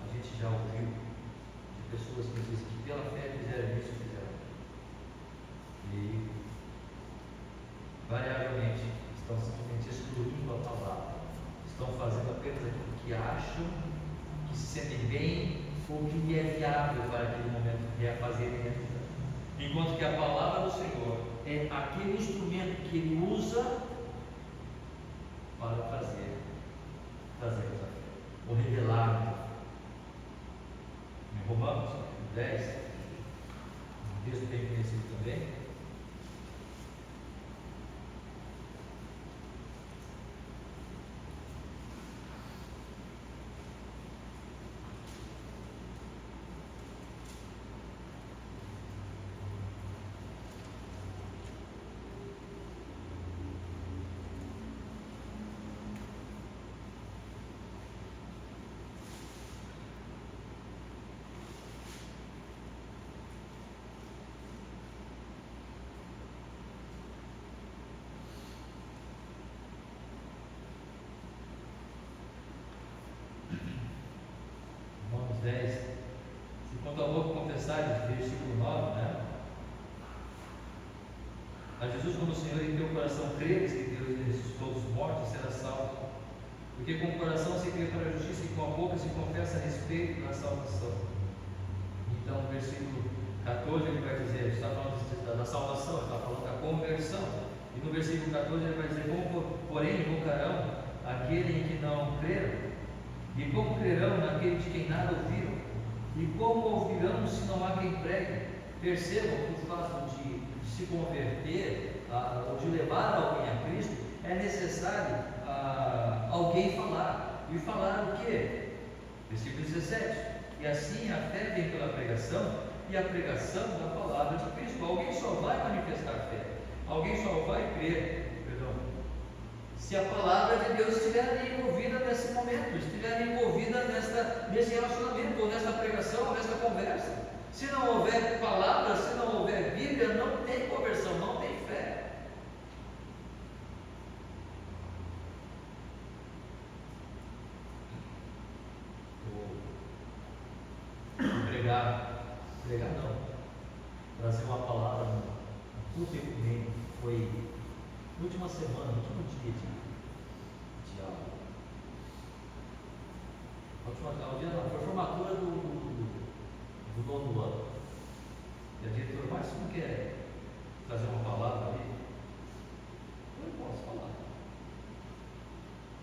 a gente já ouviu de pessoas que dizem que pela fé fizeram isso, fizeram. E variavelmente estão simplesmente excluindo a palavra, estão fazendo apenas aquilo que acham, que se sentem bem ou que é viável para aquele momento fazer em realidade. Enquanto que a palavra do Senhor é aquele instrumento que Ele usa para trazer a fé, ou revelar. Em Romanos 10, um texto bem conhecido também. Romanos 10, se com tua boca confessares, versículo 9, né? A Jesus como Senhor e em teu coração creres que Deus ressuscitou dos mortos, será salvo. Porque com o coração se crê para a justiça e com a boca se confessa a respeito da salvação. Então, no versículo 14 ele vai dizer, está falando da salvação, está falando da conversão. E no versículo 14 ele vai dizer, como porém invocarão aquele em que não creram? E como crerão naquele de quem nada ouviram? E como ouvirão se não há quem pregue? Percebam que o fato de se converter, ou de levar alguém a Cristo, é necessário alguém falar. E falar o quê? Versículo 17. E assim a fé vem pela pregação, e a pregação da palavra de Cristo. Alguém só vai manifestar fé, alguém só vai crer, se a palavra de Deus estiver envolvida nesse momento, estiver envolvida nesse relacionamento, ou nessa pregação, ou nessa conversa. Se não houver palavra, se não houver Bíblia, não tem conversão, não tem fé. Pregar não, trazer uma palavra no último domingo, foi na última semana, no último dia de aula. Foi a formatura do nono ano. E a diretora, mas você não quer trazer uma palavra ali? Eu não posso falar.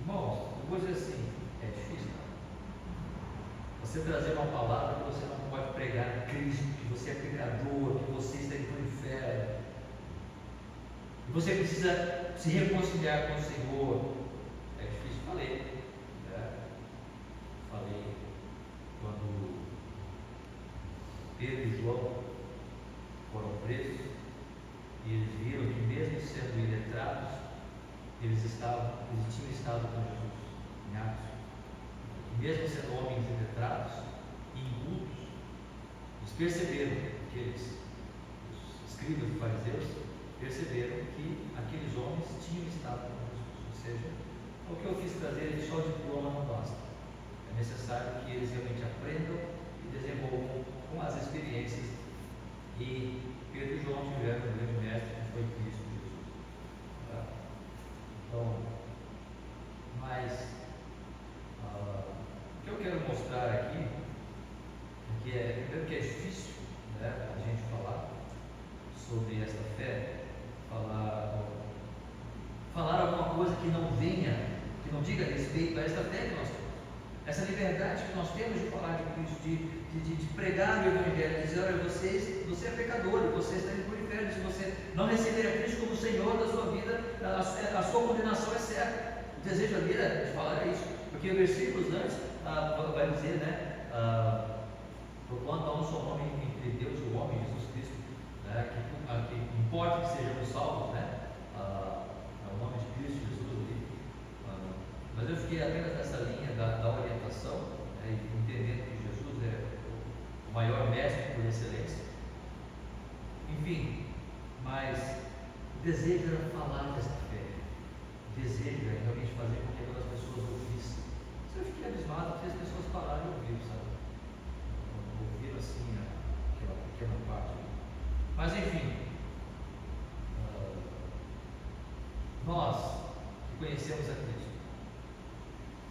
Irmãos, eu vou dizer assim, é difícil, não? Você trazer uma palavra que você não pode pregar Cristo, que você é pecador, que você está indo para o inferno. E você precisa se reconciliar com o Senhor. É difícil, falei. Falei quando Pedro e João foram presos e eles viram que mesmo sendo iletrados, eles tinham estado com Jesus em Atos. E mesmo sendo homens iletrados e incultos, eles perceberam que os escribas e fariseus perceberam que aqueles homens tinham estado com Jesus. Ou seja, o que eu quis trazer é só diploma não basta. É necessário que eles realmente aprendam e desenvolvam com as experiências. E Pedro e João tiveram um grande mestre que foi Cristo Jesus. Tá? Então, mas o que eu quero mostrar aqui é que primeiro que é difícil, né, a gente falar sobre essa fé, falar alguma coisa que não venha, que não diga respeito a esta fé que nós temos. Essa liberdade que nós temos de falar de Cristo, de pregar o Evangelho, de dizer, olha, você é pecador, você está indo para o inferno, se você não receber a Cristo como Senhor da sua vida, a sua condenação é certa. O desejo da vida de falar é isso, porque versículos antes vai dizer, né, porquanto há um só nome entre Deus e o homem, Jesus Cristo, né, que importa que sejamos salvos, né, é o nome de Cristo Jesus ali. Mas eu fiquei apenas nessa linha da orientação, né, entendendo que Jesus é o maior mestre por excelência. Enfim, mas o desejo era falar dessa fé, desejo é realmente fazer com que aquelas pessoas ouvissem. Eu fiquei abismado que as pessoas pararam de ouvir, sabe? Ouviram assim aquela pequena parte. Mas enfim, nós que conhecemos a Cristo,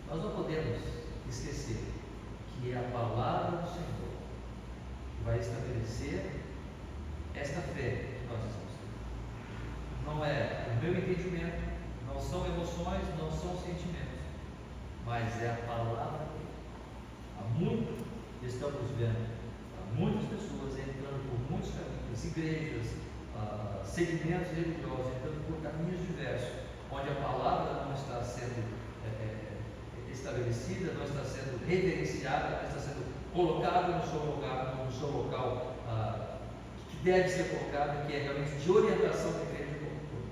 nós não podemos esquecer que é a palavra do Senhor que vai estabelecer esta fé que nós estamos tendo. Não é o meu entendimento, não são emoções, não são sentimentos, mas é a palavra. Há muito estamos vendo, há muitas pessoas entrando por muitos caminhos, igrejas, segmentos religiosos entrando por caminhos diversos, onde a palavra não está sendo estabelecida, não está sendo reverenciada, não está sendo colocada no seu local que deve ser colocada, que é realmente de orientação da igreja como um todo.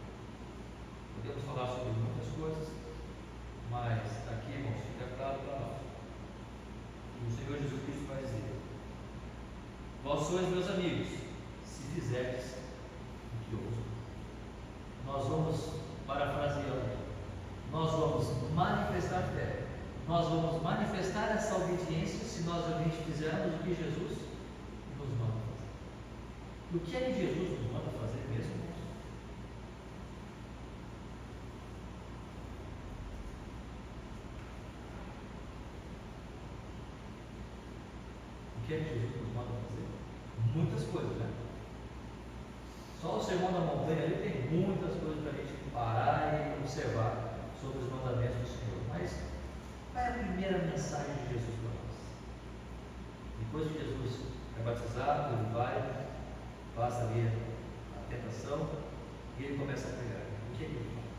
Podemos falar sobre muitas coisas, mas aqui, irmãos, fica claro para nós. O Senhor Jesus Cristo vai dizer: vós sois meus amigos, se fizerdes o que ouço. Nós vamos, parafraseando, nós vamos manifestar fé, nós vamos manifestar essa obediência se nós realmente fizermos o que Jesus nos manda fazer. O que é que Jesus nos manda fazer mesmo, irmãos? O que é que Jesus nos manda fazer? Muitas coisas, né? Só o Sermão da Montanha ali tem muitas coisas para a gente parar e observar sobre os mandamentos do Senhor. Mas qual é a primeira mensagem de Jesus para nós? Depois que Jesus é batizado, ele passa ali a tentação e ele começa a pregar. O que é que ele fala?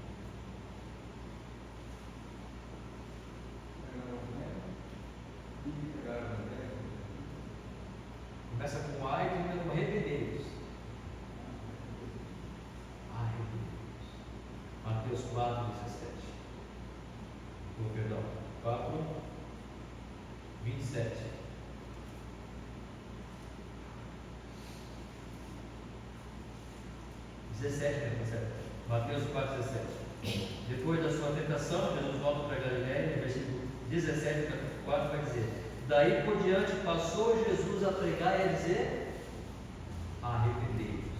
Começa com ai e termina com arrependei-vos. Arrependei-vos. Mateus 4, 17. Perdão, 4, 27. 17, né? Mateus 4, 17. Depois da sua tentação, Jesus volta para Galiléia, no versículo 17 do capítulo 4, vai dizer: daí por diante passou Jesus a pregar e a dizer: arrependei-vos,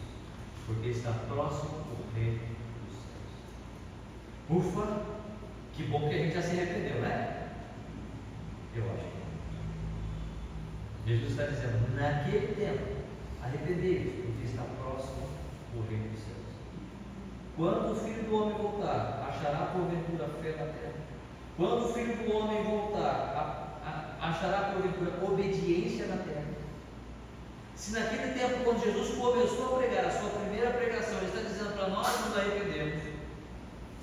porque está próximo o reino dos céus. Ufa, que bom que a gente já se arrependeu, né? Eu acho que Jesus está dizendo: naquele tempo, arrependei-vos, porque está próximo o reino dos céus. Quando o Filho do Homem voltar, achará porventura fé na terra? Quando o Filho do Homem voltar, achará porventura obediência na terra? Se naquele tempo, quando Jesus começou a pregar a sua primeira pregação, ele está dizendo para nós nos arrependemos,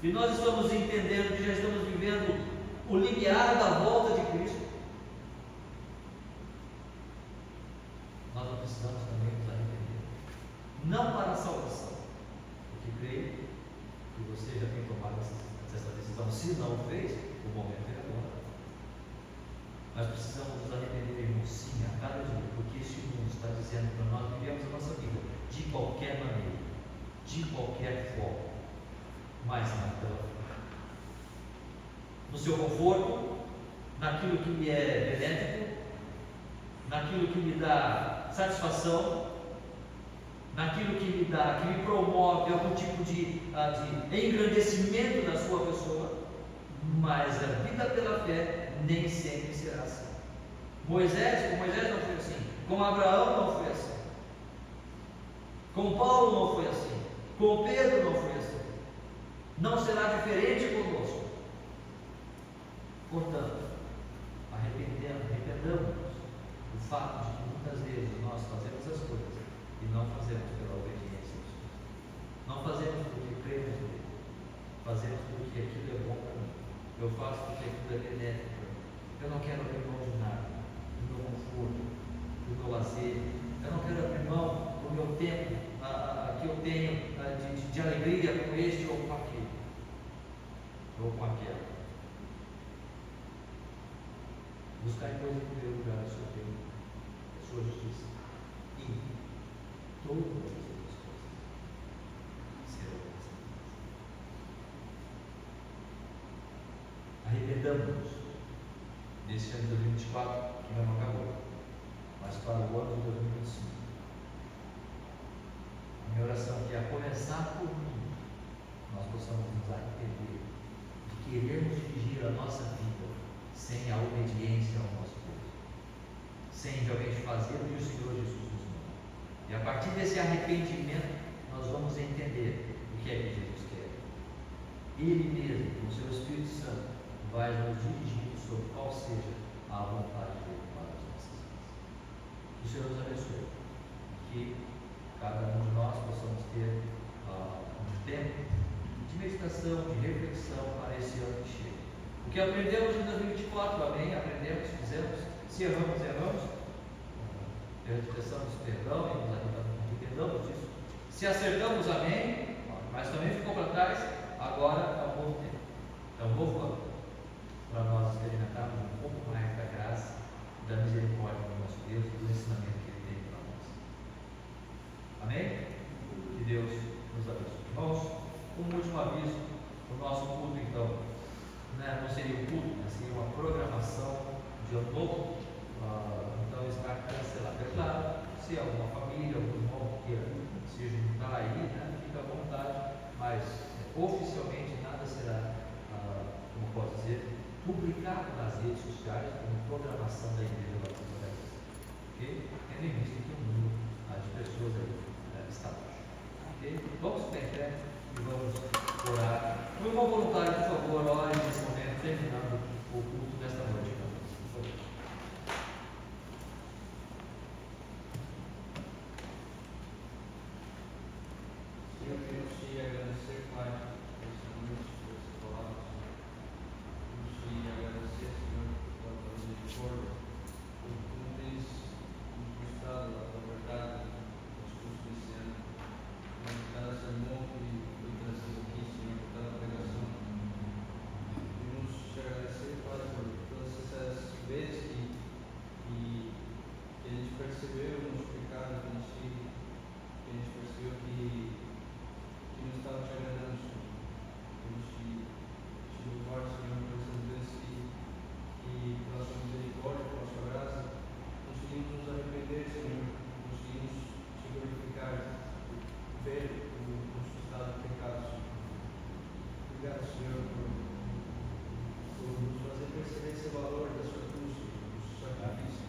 e nós estamos entendendo que já estamos vivendo o limiar da volta de Cristo, nós não precisamos também nos arrepender, não para a salvação, porque creio que você já tem tomado essa decisão. Se não o fez, o momento é agora. Nós precisamos nos arrepender, irmãos, sim, a cada dia, porque este mundo está dizendo para nós vivemos a nossa vida de qualquer maneira, de qualquer forma, mas não pela fé. No seu conforto, naquilo que lhe é benéfico, naquilo que lhe dá satisfação, naquilo que lhe dá, que lhe promove algum tipo de engrandecimento da sua pessoa, mas a vida pela fé nem sempre será assim. Com Moisés não foi assim, com Abraão não foi assim, com Paulo não foi assim, com Pedro não foi assim, não será diferente conosco. Portanto, arrependamos do fato de que muitas vezes nós fazemos as coisas e não fazemos pela obediência. Não fazemos porque cremos nele, fazemos porque aquilo é bom para mim. Eu faço porque aquilo é benéfico para mim. Eu não quero abrir mão de nada, do meu conforto, do meu lazer. Eu não quero abrir mão do meu tempo que eu tenho de alegria com este ou com aquele, ou com aquela. Buscar em coisa em primeiro lugar o seu reino, a sua justiça, e todas as outras coisas serão acrescentadas. anos desse ano de 2024, que ainda não acabou, mas para o ano de 2025. A minha oração aqui é, a começar por mim, nós possamos nos arrepender de querermos dirigir a nossa vida sem a obediência ao nosso Deus, sem realmente fazer o que o Senhor Jesus nos manda. E a partir desse arrependimento, nós vamos entender o que é que Jesus quer. Ele mesmo, com o seu Espírito Santo, vai nos dirigir sobre qual seja a vontade dele para as nossas vidas. Que o Senhor nos abençoe. Que cada um de nós possamos ter um tempo de meditação, de reflexão para esse ano que chega. O que aprendemos em 2024, amém? Aprendemos, fizemos. Se erramos, erramos. Peçamos perdão e nos arrependamos disso. Se acertamos, amém. Mas também ficou para trás. Agora é um novo tempo. É um novo ano. Para nós experimentarmos um pouco mais da graça, da misericórdia do nosso Deus e do ensinamento que Ele tem para nós. Amém? Que Deus nos abençoe. Irmãos, um último aviso: o nosso culto, então, não seria um culto, mas seria uma programação de ano novo. Então está cancelado. É claro, se alguma família, algum irmão queira se juntar aí, fica à vontade, mas oficialmente nada será, como posso dizer, publicado nas redes sociais como programação da Igreja Batista da Vista. Ok? Tendo em vista que o número de pessoas aí está baixo. Ok? Vamos ficar em pé e vamos orar. Um irmão voluntário, por favor, ore nesse momento, terminando o culto desta noite. Por favor. Senhor, queremos te agradecer, Pai, por essa noite, por essa palavra. Queremos te agradecer, Senhor, pela tua misericórdia, por como tens nos mostrado a tua verdade nos cursos desse ano, por cada sermão que foi trazido aqui, Senhor, por cada pregação. Queremos te agradecer, Pai, por todas essas vezes que a gente percebeu o nosso pecado, que a gente percebeu que não estava te agradando, Senhor. Queremos te louvar, Senhor, por essas vezes que pela sua misericórdia, pela sua graça, conseguimos nos arrepender, Senhor, conseguimos te glorificar, ver o nosso estado de pecado, Senhor. Obrigado, Senhor, por nos fazer perceber esse valor da sua cruz, do seu sacrifício.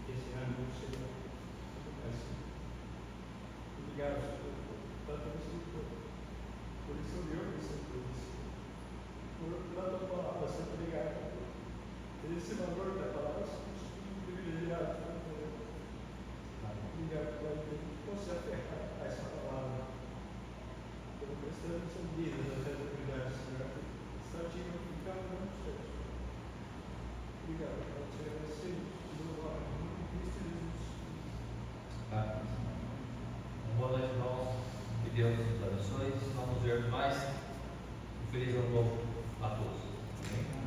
Que esse ano seja assim. Obrigado, Senhor. Por isso eu me sinto por a tua palavra, sempre obrigado por esse valor da palavra, somos privilegiados. Obrigado por que você aferrar a essa palavra, pelo prestando sua vida até a eternidade, Senhor. Está te glorificando no céu. Obrigado por te agradecer, te louvar em Cristo Jesus. Amém. Boa noite, irmãos. Que Deus nos abençoe. Se não nos vermos mais, um feliz ano novo a todos. Amém?